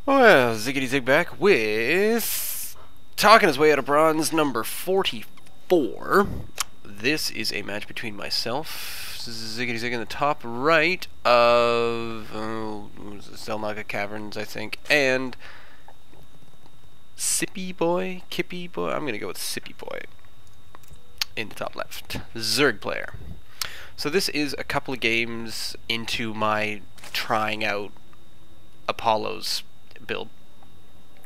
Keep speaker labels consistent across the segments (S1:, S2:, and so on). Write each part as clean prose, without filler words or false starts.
S1: Well, Ziggity Zig back with talking his way out of bronze number 44. This is a match between myself, Ziggity Zig in the top right of Zelnaga Caverns, I think, and cipyboy, I'm going to go with cipyboy in the top left. Zerg player. So this is a couple of games into my trying out Apollo's build.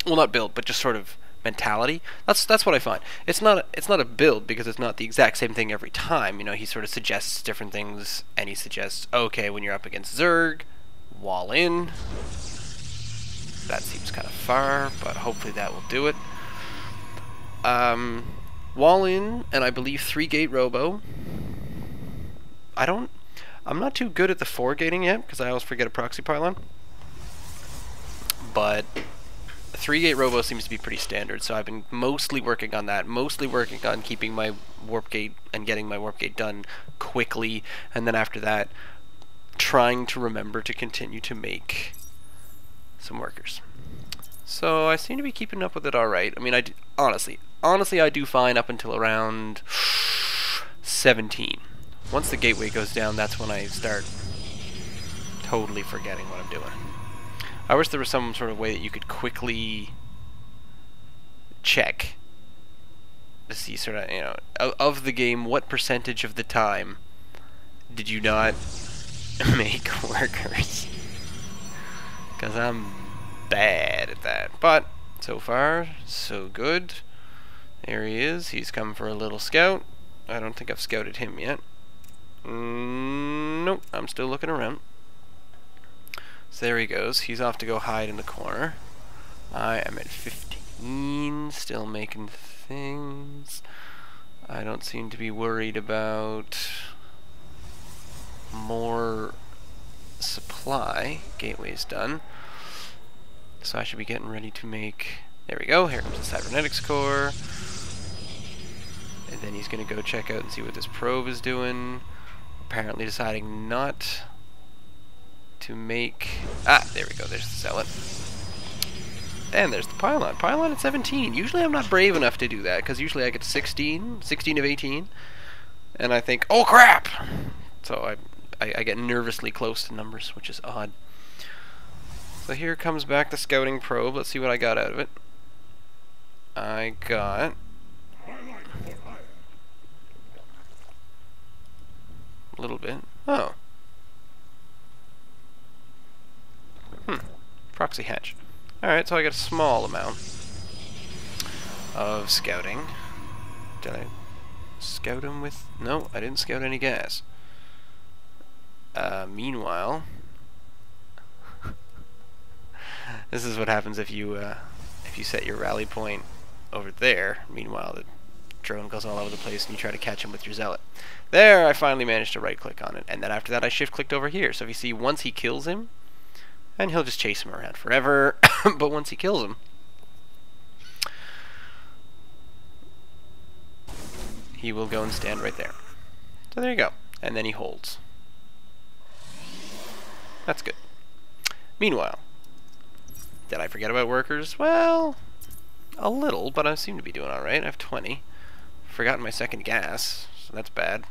S1: Well, not build, but just sort of mentality. That's what I find. It's not a build because it's not the exact same thing every time. You know, he sort of suggests different things, and he suggests, okay, when you're up against Zerg, wall in. That seems kind of far, but hopefully that will do it. Wall in, and I believe 3-gate robo. I'm not too good at the 4-gating yet because I always forget a proxy pylon. But 3-gate robo seems to be pretty standard, so I've been mostly working on that, mostly working on keeping my warp gate and getting my warp gate done quickly, and then after that, trying to remember to continue to make some workers. So I seem to be keeping up with it alright. I mean, honestly, I do fine up until around 17. Once the gateway goes down, that's when I start totally forgetting what I'm doing. I wish there was some sort of way that you could quickly check to see sort of, you know, of the game, what percentage of the time did you not make workers? Because I'm bad at that. But so far, so good. There he is. He's come for a little scout. I don't think I've scouted him yet. Nope, I'm still looking around. So there he goes. He's off to go hide in the corner. I am at 15, still making things. I don't seem to be worried about more supply. Gateway's done. So I should be getting ready to make... There we go. Here comes the cybernetics core. And then he's going to go check out and see what this probe is doing. Apparently deciding not to make... Ah, there we go. There's the zealot. And there's the pylon. Pylon at 17. Usually I'm not brave enough to do that, because usually I get 16 of 18. And I think, oh crap! So I get nervously close to numbers, which is odd. So here comes back the scouting probe. Let's see what I got out of it. I got... a little bit. Oh. Proxy hatch. Alright, so I got a small amount of scouting. Did I scout him with... No, I didn't scout any gas. Meanwhile... this is what happens if you set your rally point over there. Meanwhile, the drone goes all over the place and you try to catch him with your zealot. There, I finally managed to right-click on it. And then after that, I shift-clicked over here. So if you see, once he kills him, and he'll just chase him around forever, but once he kills him, he will go and stand right there. So there you go. And then he holds. That's good. Meanwhile, did I forget about workers? Well, a little, but I seem to be doing alright. I have 20. Forgotten my second gas, so that's bad.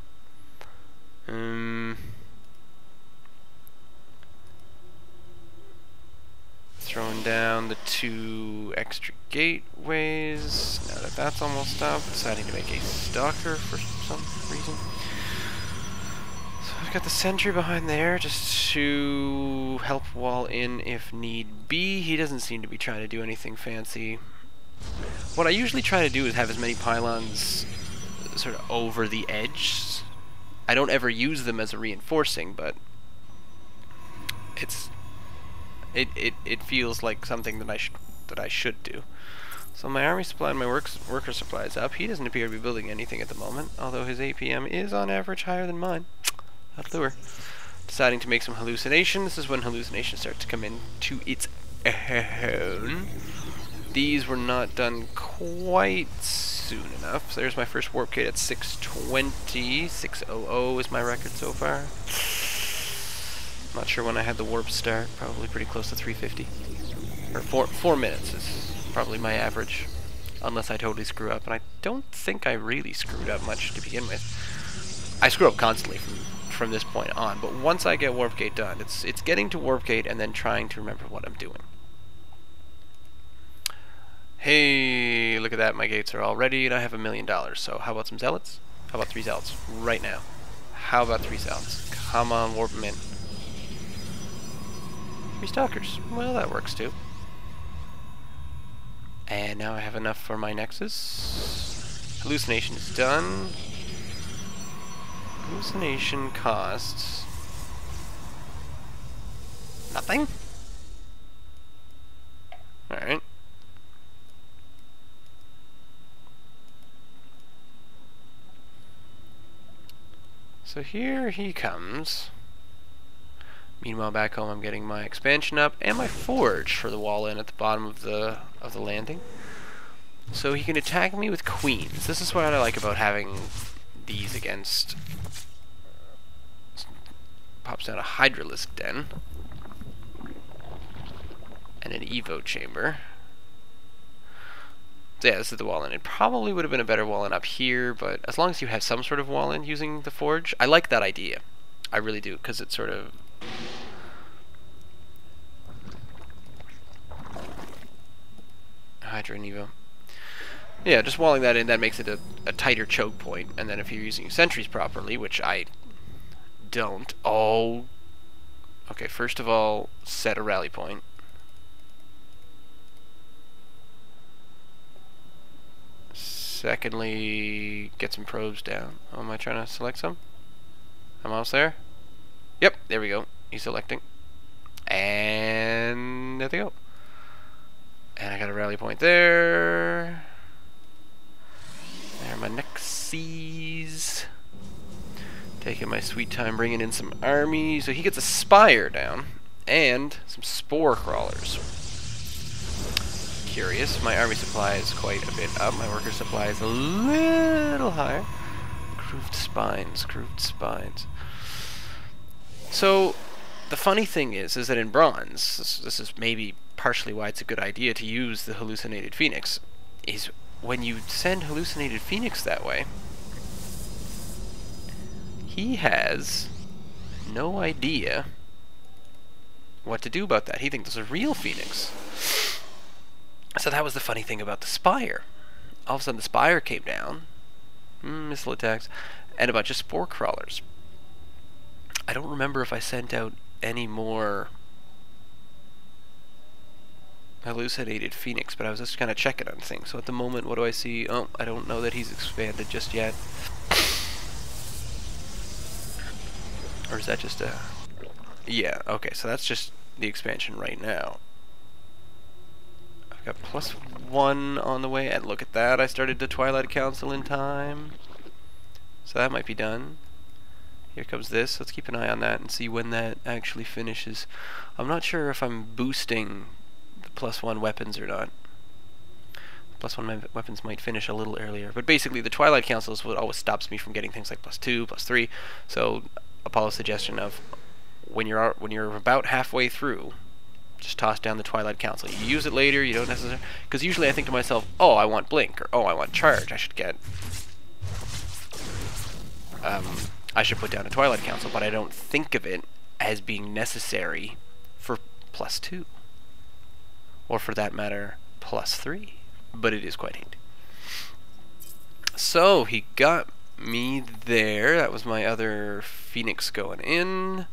S1: Throwing down the 2 extra gateways. Now that that's almost up, deciding to make a stalker for some reason. So I've got the sentry behind there just to help wall in if need be. He doesn't seem to be trying to do anything fancy. What I usually try to do is have as many pylons sort of over the edge. I don't ever use them as a reinforcing, but it feels like something that I should do. So my army supply and my worker supply is up. He doesn't appear to be building anything at the moment, although his APM is on average higher than mine. That lure. Deciding to make some hallucination. This is when hallucination starts to come into its own. These were not done quite soon enough. So there's my first warp gate at 620. 600 is my record so far. Not sure when I had the warp start. Probably pretty close to 350. Or 4 minutes is probably my average, unless I totally screw up. And I don't think I really screwed up much to begin with. I screw up constantly from this point on, but once I get warp gate done, it's getting to warp gate and then trying to remember what I'm doing. Hey, look at that, my gates are all ready and I have $1 million. So how about some zealots? How about 3 zealots right now? How about 3 zealots? Come on, warp them in. 3 stalkers. Well, that works too. And now I have enough for my nexus. Hallucination is done. Hallucination costs nothing? Alright. So here he comes. Meanwhile, back home, I'm getting my expansion up and my forge for the wall in at the bottom of the landing. So he can attack me with queens. This is what I like about having these against. Pops down a hydralisk den and an evo chamber. So yeah, this is the wall in. It probably would have been a better wall in up here, but as long as you have some sort of wall in using the forge, I like that idea. I really do, because it's sort of Hydra and Evo. Yeah, just walling that in, that makes it a tighter choke point, and then if you're using sentries properly, which I don't. Oh. Okay, first of all, set a rally point. Secondly, get some probes down. Oh, am I trying to select some? I'm almost there. Yep, there we go. He's selecting. And there they go. And I got a rally point there. There are my Nexies. Taking my sweet time bringing in some army. So he gets a spire down. And some spore crawlers. Curious. My army supply is quite a bit up. My worker supply is a little higher. Grooved spines. Grooved spines. So the funny thing is that in bronze, this is maybe partially why it's a good idea to use the hallucinated phoenix, is when you send hallucinated phoenix that way, he has no idea what to do about that. He thinks it's a real phoenix. So that was the funny thing about the spire. All of a sudden the spire came down, missile attacks, and a bunch of spore crawlers. I don't remember if I sent out any more hallucinated phoenix, but I was just kind of checking on things. So at the moment, what do I see? Oh, I don't know that he's expanded just yet. Or is that just a... Yeah, okay, so that's just the expansion right now. I've got +1 on the way, and look at that, I started the Twilight Council in time. So that might be done. Here comes this. Let's keep an eye on that and see when that actually finishes. I'm not sure if I'm boosting the +1 weapons or not. +1 weapons might finish a little earlier. But basically, the Twilight Council is what always stops me from getting things like +2, +3. So Apollo's suggestion of when you're about halfway through, just toss down the Twilight Council. You use it later. You don't necessarily, because usually I think to myself, oh, I want blink, or oh, I want charge. I should get. I should put down a Twilight Council, but I don't think of it as being necessary for +2. Or for that matter, +3. But it is quite handy. So, he got me there. That was my other Phoenix going in.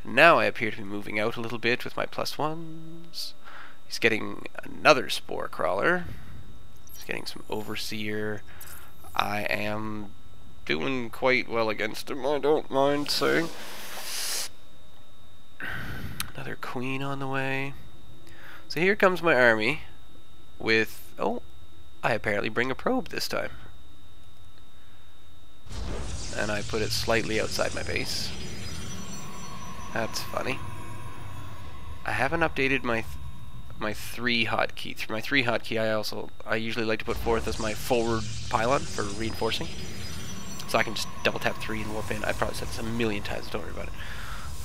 S1: Now I appear to be moving out a little bit with my +1s. He's getting another Spore Crawler. He's getting some Overseer. I am doing quite well against him, I don't mind saying. Another Queen on the way. So here comes my army with... Oh, I apparently bring a probe this time. And I put it slightly outside my base. That's funny. I haven't updated my 3 hotkey. My 3 hotkey I usually like to put forth as my forward pylon for reinforcing. So I can just double tap 3 and warp in. I've probably said this a million times, don't worry about it.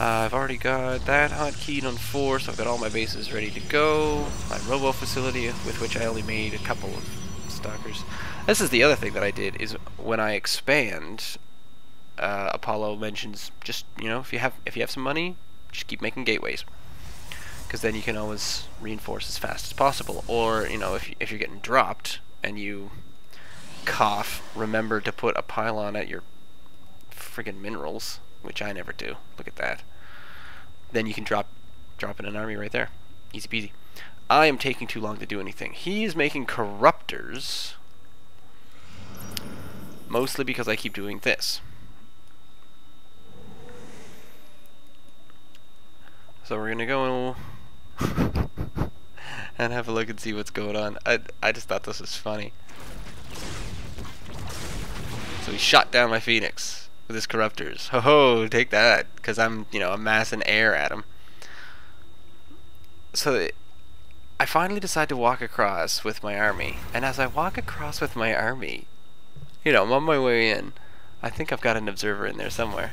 S1: I've already got that hotkeyed on 4, so I've got all my bases ready to go. My robo facility, with which I only made a couple of stalkers. This is the other thing that I did, is when I expand, Apollo mentions just, you know, if you have some money, just keep making gateways, because then you can always reinforce as fast as possible. Or, you know, if you're getting dropped and you cough, remember to put a pylon at your friggin' minerals, which I never do. Look at that. Then you can drop in an army right there. Easy peasy. I am taking too long to do anything. He is making corruptors, mostly because I keep doing this. So we're gonna go and have a look and see what's going on. I just thought this was funny. So he shot down my Phoenix with his corruptors. Ho ho, take that, because I'm, you know, I'm massing air at him. So I finally decide to walk across with my army, and as I walk across with my army, you know, I'm on my way in. I think I've got an observer in there somewhere.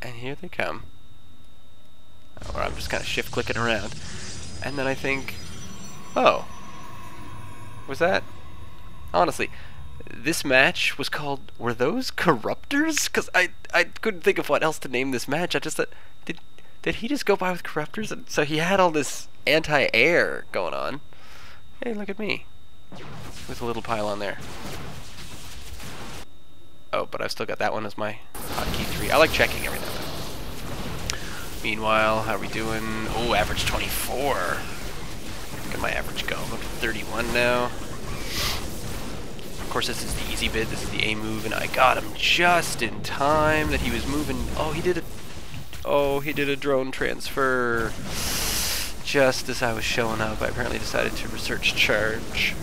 S1: And here they come. Or I'm just kind of shift clicking around, and then I think, oh, was that? Honestly, this match was called, were those corruptors? Because I couldn't think of what else to name this match. I just thought, did he just go by with corruptors? And so he had all this anti-air going on. Hey, look at me, with a little pylon there. Oh, but I've still got that one as my hotkey 3. I like checking every now and then. Meanwhile, how are we doing? Oh, average 24. Look at my average go. I'm up to 31 now. Of course, this is the easy bit. This is the A move, and I got him just in time that he was moving. Oh, he did a drone transfer just as I was showing up. I apparently decided to research charge.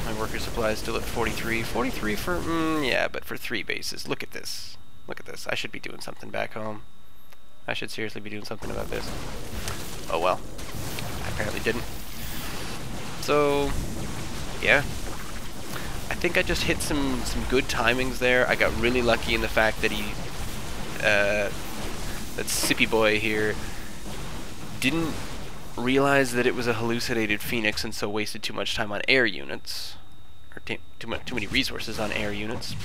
S1: My worker supply is still at 43. 43 for, yeah, but for 3 bases. Look at this. Look at this. I should be doing something back home. I should seriously be doing something about this. Oh well. I apparently didn't. So, yeah. I think I just hit some good timings there. I got really lucky in the fact that that cipyboy here didn't realize that it was a hallucinated Phoenix, and so wasted too much time on air units, or too many resources on air units.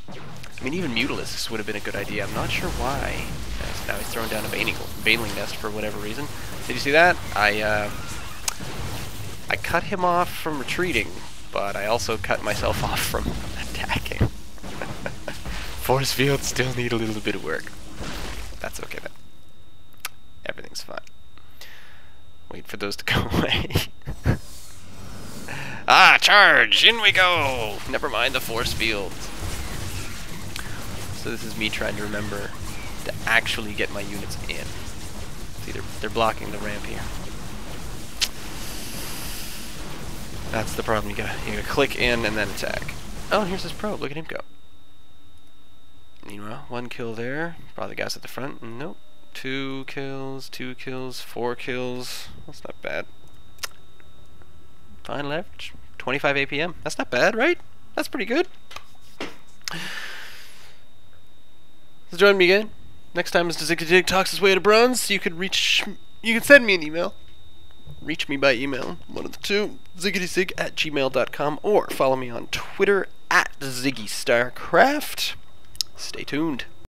S1: I mean, even Mutilisks would have been a good idea. I'm not sure why. Now he's throwing down a baneling nest for whatever reason. Did you see that? I cut him off from retreating, but I also cut myself off from attacking. Force fields still need a little bit of work. That's okay then. Everything's fine. Wait for those to go away. Ah, charge! In we go! Never mind the force fields. So this is me trying to remember to actually get my units in. See, they're blocking the ramp here. That's the problem. You gotta click in and then attack. Oh, and here's his probe. Look at him go. Meanwhile, 1 kill there. Probably the guys at the front. Nope. 2 kills, 2 kills, 4 kills. That's not bad. Final average, 25 APM. That's not bad, right? That's pretty good. So join me again. Next time Mr. Ziggy talks his way to bronze. You can send me an email. Reach me by email, one of the two, ziggitysig@gmail.com, or follow me on Twitter @ZiggyStarcraft. Stay tuned.